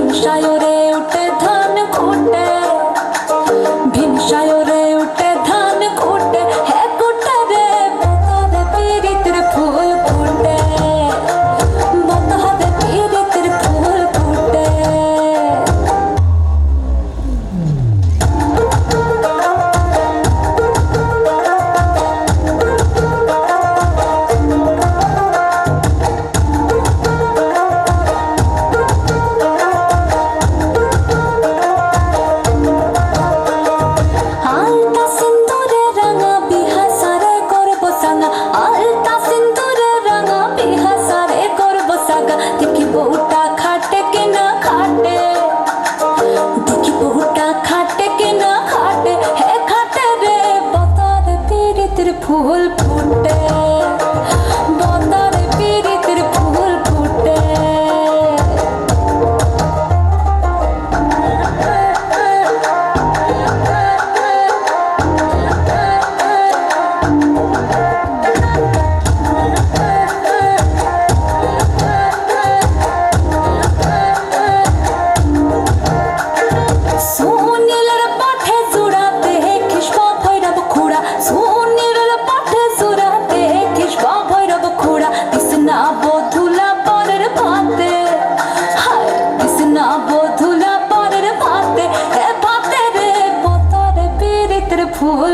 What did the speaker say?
ভিনসায়রে উঠে ধান খুঁটে, ভিনসায়রে উঠে ধান খুঁটে, হে কুটে রে বতরে পীড়িতের ফুল ফুটে, বতরে পীড়িতের ফুল ফুটে। আলতা সিন্দুরে রাঙা বিহা সারে করব সাঙ্গা, আলতা সিন্দুরে রাঙা বিহা সারে করব সাঙ্গা। দেখি বউটা খাটে কিনা খাটে, দেখি বউটা খাটে কিনা খাটে, হে খাটে রে বতরে পীড়িতের ফুল ফুটে, বতরে পীড়িতের ফুল ফুটে। সুনীলের পাঠে জুড়াতে খিসবা ভৈরব খুড়া, সুনীলের পাঠে জুড়াতে খিসবা ভৈরব খুড়া। কৃষ্ণা বধুলা পরের ভাতে, হায় কৃষ্ণা বধুলা পরের ভাতে, হে ভাতে রে বতরে পীড়িতের ফুল।